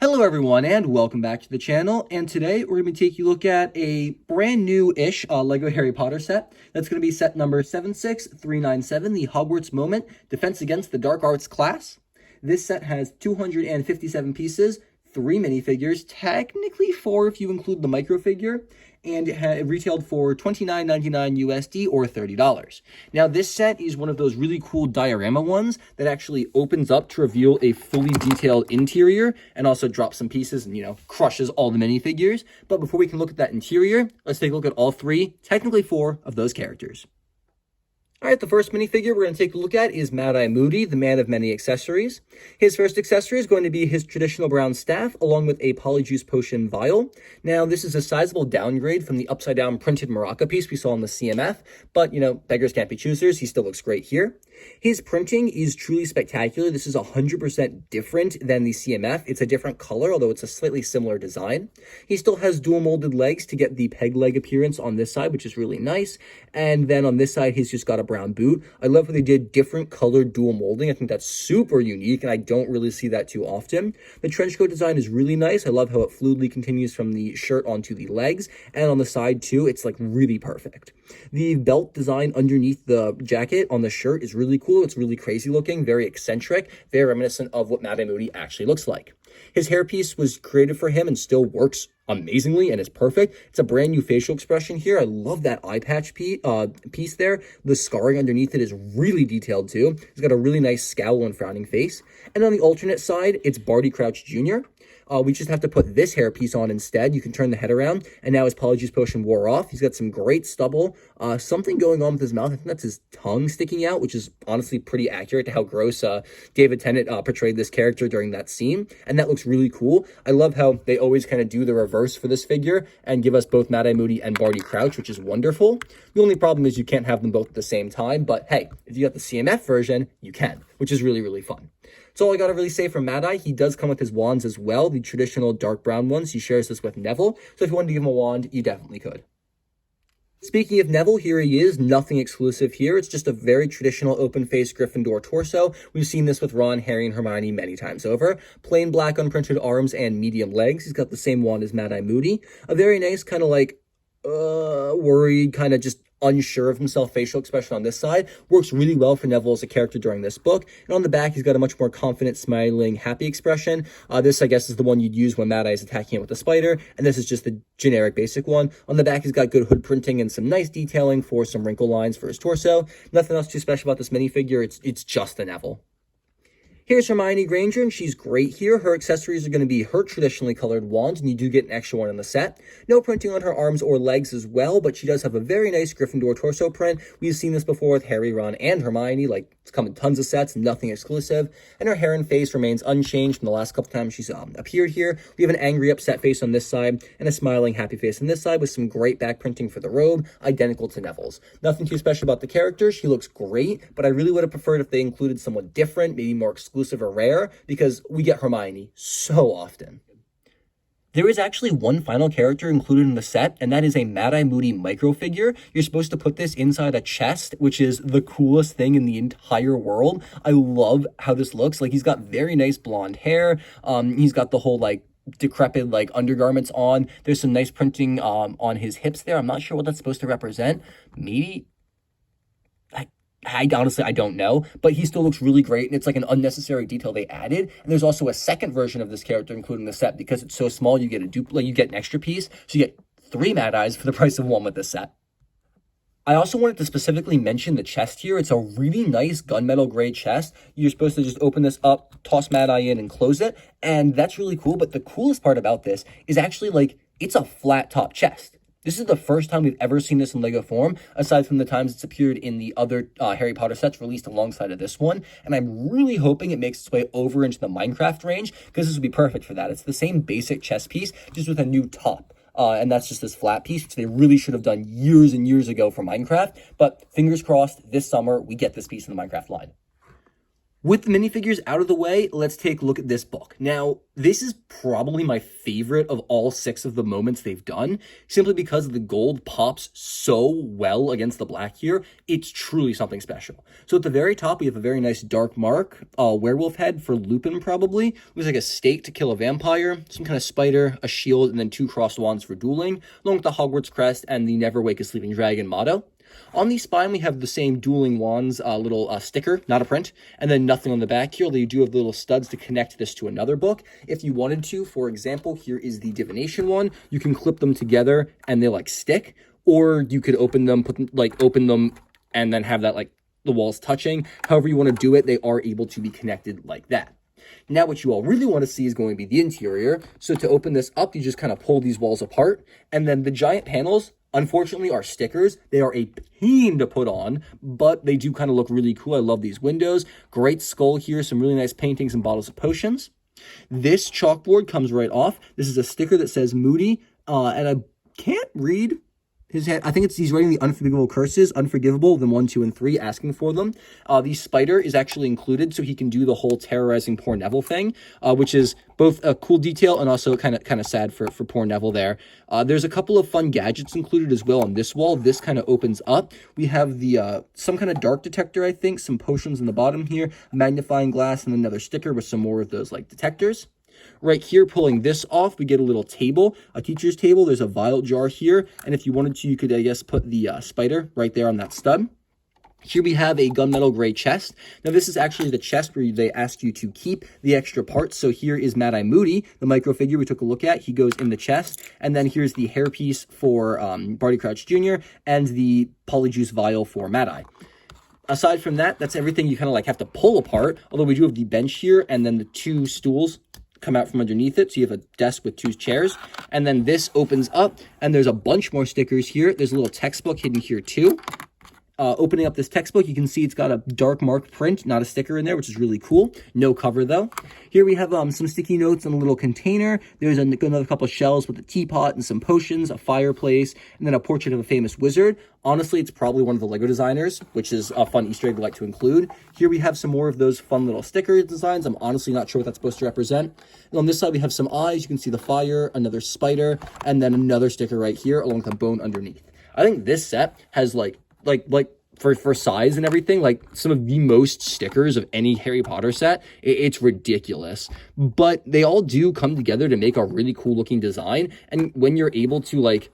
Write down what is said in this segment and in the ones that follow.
Hello everyone and welcome back to the channel, and today we're going to take a look at a brand new-ish LEGO Harry Potter set. That's going to be set number 76397, the Hogwarts Moment, Defense Against the Dark Arts class. This set has 257 pieces, 3 minifigures, technically 4 if you include the micro figure, and it retailed for $29.99 USD or $30. Now, this set is one of those really cool diorama ones that actually opens up to reveal a fully detailed interior and also drops some pieces and, crushes all the minifigures. But before we can look at that interior, let's take a look at all 3, technically 4, of those characters. All right, the first minifigure we're going to take a look at is Mad-Eye Moody, the man of many accessories. His first accessory is going to be his traditional brown staff, along with a Polyjuice Potion vial. Now, this is a sizable downgrade from the upside-down printed maraca piece we saw in the CMF, but, beggars can't be choosers. He still looks great here. His printing is truly spectacular. This is 100% different than the CMF. It's a different color, although it's a slightly similar design. He still has dual molded legs to get the peg leg appearance on this side, which is really nice. And then on this side, he's just got a brown boot. I love how they did different colored dual molding. I think that's super unique, and I don't really see that too often. The trench coat design is really nice. I love how it fluidly continues from the shirt onto the legs, and on the side too, it's like really perfect. The belt design underneath the jacket on the shirt is really cool. It's really crazy looking, very eccentric, very reminiscent of what Mad-Eye Moody actually looks like. His hairpiece was created for him and still works amazingly and is perfect. It's a brand new facial expression here. I love that eye patch piece there. The scarring underneath it is really detailed too. He's got a really nice scowl and frowning face. And on the alternate side, it's Barty Crouch Jr. We just have to put this hairpiece on instead. You can turn the head around, and now his Polyjuice Potion wore off. He's got some great stubble, something going on with his mouth. I think that's his tongue sticking out, which is honestly pretty accurate to how gross David Tennant portrayed this character during that scene, and that looks really cool. I love how they always kind of do the reverse for this figure and give us both Mad-Eye Moody and Barty Crouch, which is wonderful. The only problem is you can't have them both at the same time, but hey, if you got the CMF version, you can, which is really, really fun. That's all I gotta really say for Mad-Eye. He does come with his wands as well, the traditional dark brown ones. He shares this with Neville, so if you wanted to give him a wand, you definitely could. Speaking of Neville, here he is, nothing exclusive here. It's just a very traditional open-faced Gryffindor torso. We've seen this with Ron, Harry, and Hermione many times over. Plain black unprinted arms and medium legs. He's got the same wand as Mad-Eye Moody. A very nice kind of like, worried, kind of just unsure of himself facial expression on this side. Works really well for Neville as a character during this book. And on the back, he's got a much more confident, smiling, happy expression. This, I guess, is the one you'd use when Mad-Eye is attacking it with the spider. And this is just the generic basic one. On the back, he's got good hood printing and some nice detailing for some wrinkle lines for his torso. Nothing else too special about this minifigure. It's just a Neville. Here's Hermione Granger, and she's great here. Her accessories are going to be her traditionally colored wand, and you do get an extra one in the set. No printing on her arms or legs as well, but she does have a very nice Gryffindor torso print. We've seen this before with Harry, Ron, and Hermione. Like, it's come in tons of sets, nothing exclusive. And her hair and face remains unchanged from the last couple times she's appeared here. We have an angry, upset face on this side, and a smiling, happy face on this side with some great back printing for the robe, identical to Neville's. Nothing too special about the character. She looks great, but I really would have preferred if they included someone different, maybe more exclusive or rare, because we get Hermione so often. There is actually one final character included in the set, and that is a Mad-Eye Moody micro figure. You're supposed to put this inside a chest, which is the coolest thing in the entire world. I love how this looks. Like, he's got very nice blonde hair. He's got the whole, like, decrepit, like, undergarments on. There's some nice printing on his hips there. I'm not sure what that's supposed to represent. Maybe... I honestly, I don't know, but he still looks really great, and it's like an unnecessary detail they added. And there's also a second version of this character including the set. Because it's so small, you get a duplicate, you get an extra piece, so you get 3 Mad-Eyes for the price of 1 with this set. I also wanted to specifically mention the chest here. It's a really nice gunmetal gray chest. You're supposed to just open this up, toss Mad-Eye in, and close it, and that's really cool. But the coolest part about this is actually, like, it's a flat top chest. This is the first time we've ever seen this in LEGO form, aside from the times it's appeared in the other Harry Potter sets released alongside of this one. And I'm really hoping it makes its way over into the Minecraft range, because this would be perfect for that. It's the same basic chest piece, just with a new top. And that's just this flat piece, which they really should have done years and years ago for Minecraft. But fingers crossed, this summer, we get this piece in the Minecraft line. With the minifigures out of the way, let's take a look at this book. Now, this is probably my favorite of all 6 of the moments they've done, simply because the gold pops so well against the black here. It's truly something special. So at the very top, we have a very nice dark mark, werewolf head for Lupin probably. Looks like a stake to kill a vampire, some kind of spider, a shield, and then 2 crossed wands for dueling, along with the Hogwarts crest and the Never Wake a Sleeping Dragon motto. On the spine, we have the same dueling wands little sticker, not a print, and then nothing on the back here, although you do have little studs to connect this to another book. If you wanted to, for example, here is the divination one. You can clip them together and they like stick, or you could open them, open them and then have that like the walls touching. However you want to do it, they are able to be connected like that. Now what you all really want to see is going to be the interior. So to open this up, you just kind of pull these walls apart, and then the giant panels, unfortunately, are stickers. They are a pain to put on, but they do kind of look really cool. I love these windows. Great skull here, some really nice paintings and bottles of potions. This chalkboard comes right off. This is a sticker that says Moody, and I can't read his head. I think he's writing the unforgivable curses, unforgivable, then 1, 2, and 3, asking for them. The spider is actually included, so he can do the whole terrorizing poor Neville thing, which is both a cool detail and also kind of sad for poor Neville there. There's a couple of fun gadgets included as well on this wall. This kind of opens up. We have the some kind of dark detector, I think, some potions in the bottom here, a magnifying glass, and another sticker with some more of those like detectors. Right here, pulling this off, we get a little table, a teacher's table. There's a vial jar here, and if you wanted to, you could, I guess, put the spider right there on that stud. Here we have a gunmetal gray chest. Now, this is actually the chest where they ask you to keep the extra parts. So here is Mad-Eye Moody, the micro figure we took a look at. He goes in the chest. And then here's the hairpiece for Barty Crouch Jr. and the Polyjuice vial for Mad-Eye. Aside from that, that's everything you kind of like have to pull apart, although we do have the bench here and then the 2 stools come out from underneath it, so you have a desk with 2 chairs, and then this opens up, and there's a bunch more stickers here. There's a little textbook hidden here too. Opening up this textbook, you can see it's got a dark mark print, not a sticker in there, which is really cool. No cover though. Here we have some sticky notes in a little container. There's another couple of shelves with a teapot and some potions, a fireplace, and then a portrait of a famous wizard. Honestly, it's probably one of the Lego designers, which is a fun Easter egg I like to include. Here we have some more of those fun little sticker designs. I'm honestly not sure what that's supposed to represent. And on this side, we have some eyes. You can see the fire, another spider, and then another sticker right here along with a bone underneath. I think this set has like for size and everything, like some of the most stickers of any Harry Potter set. It's ridiculous, but they all do come together to make a really cool looking design. And when you're able to like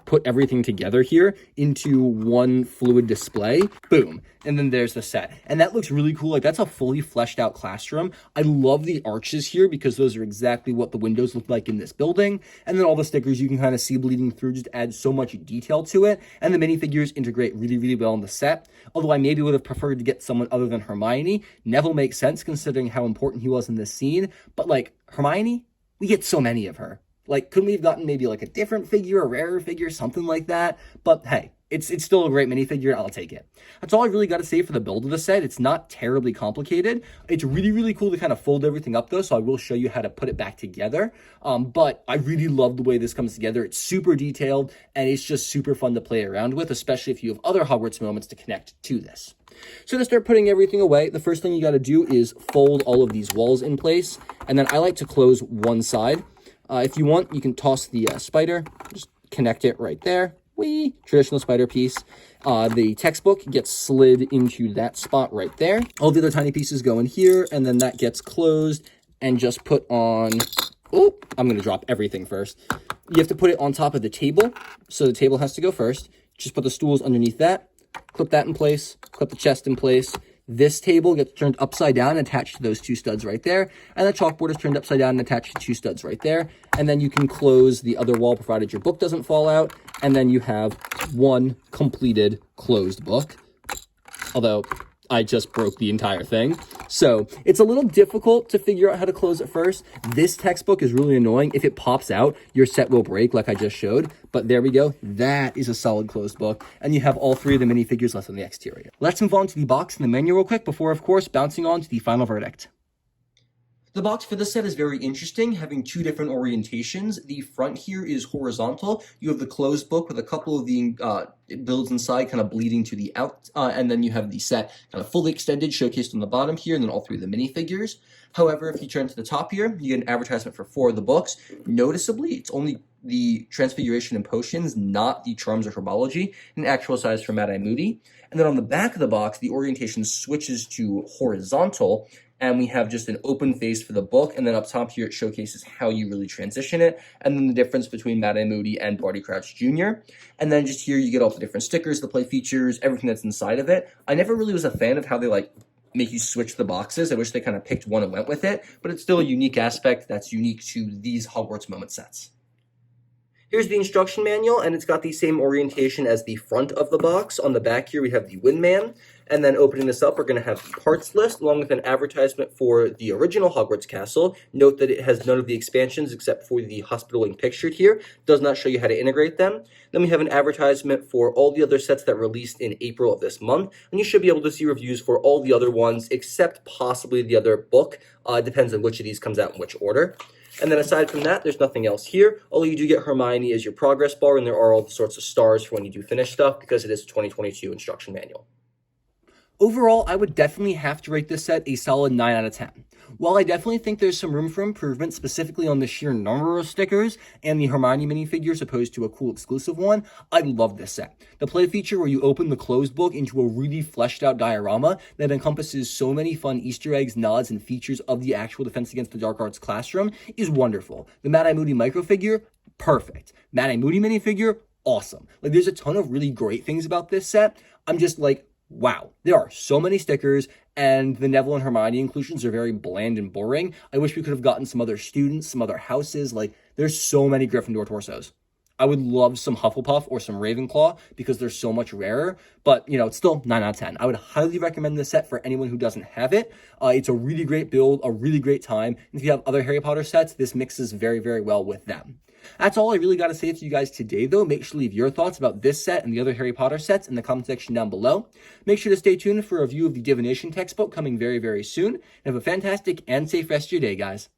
put everything together here into one fluid display, boom, and then there's the set. And that looks really cool. Like, that's a fully fleshed out classroom. I love the arches here because those are exactly what the windows look like in this building. And then all the stickers you can kind of see bleeding through just add so much detail to it. And the minifigures integrate really, really well in the set. Although I maybe would have preferred to get someone other than Hermione. Neville makes sense considering how important he was in this scene. But like, Hermione, we get so many of her. Like, couldn't we have gotten maybe like a different figure, a rarer figure, something like that? But hey, it's still a great minifigure. I'll take it. That's all I really got to say for the build of the set. It's not terribly complicated. It's really, really cool to kind of fold everything up though. So I will show you how to put it back together. But I really love the way this comes together. It's super detailed and it's just super fun to play around with, especially if you have other Hogwarts moments to connect to this. So to start putting everything away, the first thing you got to do is fold all of these walls in place. And then I like to close one side. If you want, you can toss the spider, just connect it right there. Whee! Traditional spider piece. The textbook gets slid into that spot right there. All the other tiny pieces go in here, and then that gets closed and just put on... Oh, I'm going to drop everything first. You have to put it on top of the table, so the table has to go first. Just put the stools underneath that, clip that in place, clip the chest in place. This table gets turned upside down and attached to those 2 studs right there. And the chalkboard is turned upside down and attached to 2 studs right there. And then you can close the other wall provided your book doesn't fall out. And then you have one completed closed book. Although I just broke the entire thing. So it's a little difficult to figure out how to close it first. This textbook is really annoying. If it pops out, your set will break like I just showed. But there we go. That is a solid closed book. And you have all 3 of the minifigures left on the exterior. Let's move on to the box and the menu real quick before, of course, bouncing on to the final verdict. The box for this set is very interesting, having two different orientations. The front here is horizontal. You have the closed book with a couple of the builds inside kind of bleeding to the out, and then you have the set kind of fully extended, showcased on the bottom here, and then all three of the minifigures. However, if you turn to the top here, you get an advertisement for 4 of the books. Noticeably, it's only the Transfiguration and Potions, not the Charms or Herbology, an actual size for Mad-Eye Moody. And then on the back of the box, the orientation switches to horizontal, and we have just an open face for the book, and then up top here it showcases how you really transition it, and then the difference between Mad-Eye Moody and Barty Crouch Jr. And then just here you get all the different stickers, the play features, everything that's inside of it. I never really was a fan of how they make you switch the boxes. I wish they kind of picked one and went with it, but it's still a unique aspect that's unique to these Hogwarts Moment sets. Here's the instruction manual, and it's got the same orientation as the front of the box. On the back here, we have the Windman, and then opening this up, we're going to have the parts list, along with an advertisement for the original Hogwarts Castle. Note that it has none of the expansions except for the hospital wing pictured here. Does not show you how to integrate them. Then we have an advertisement for all the other sets that released in April of this month, and you should be able to see reviews for all the other ones, except possibly the other book. Depends on which of these comes out in which order. And then aside from that, there's nothing else here. Although you do get Hermione as your progress bar, and there are all the sorts of stars for when you do finish stuff, because it is a 2022 instruction manual. Overall, I would definitely have to rate this set a solid 9 out of 10. While I definitely think there's some room for improvement, specifically on the sheer number of stickers and the Hermione minifigures opposed to a cool exclusive one, I love this set. The play feature where you open the closed book into a really fleshed out diorama that encompasses so many fun Easter eggs, nods, and features of the actual Defense Against the Dark Arts classroom is wonderful. The Mad-Eye Moody microfigure, perfect. Mad-Eye Moody minifigure, awesome. There's a ton of really great things about this set. I'm just wow, there are so many stickers, and the Neville and Hermione inclusions are very bland and boring. I wish we could have gotten some other students, some other houses. There's so many Gryffindor torsos. I would love some Hufflepuff or some Ravenclaw because they're so much rarer, but, it's still 9 out of 10. I would highly recommend this set for anyone who doesn't have it. It's a really great build, a really great time. And if you have other Harry Potter sets, this mixes very, very well with them. That's all I really got to say to you guys today, though. Make sure to leave your thoughts about this set and the other Harry Potter sets in the comment section down below. Make sure to stay tuned for a review of the Divination textbook coming very, very soon. And have a fantastic and safe rest of your day, guys.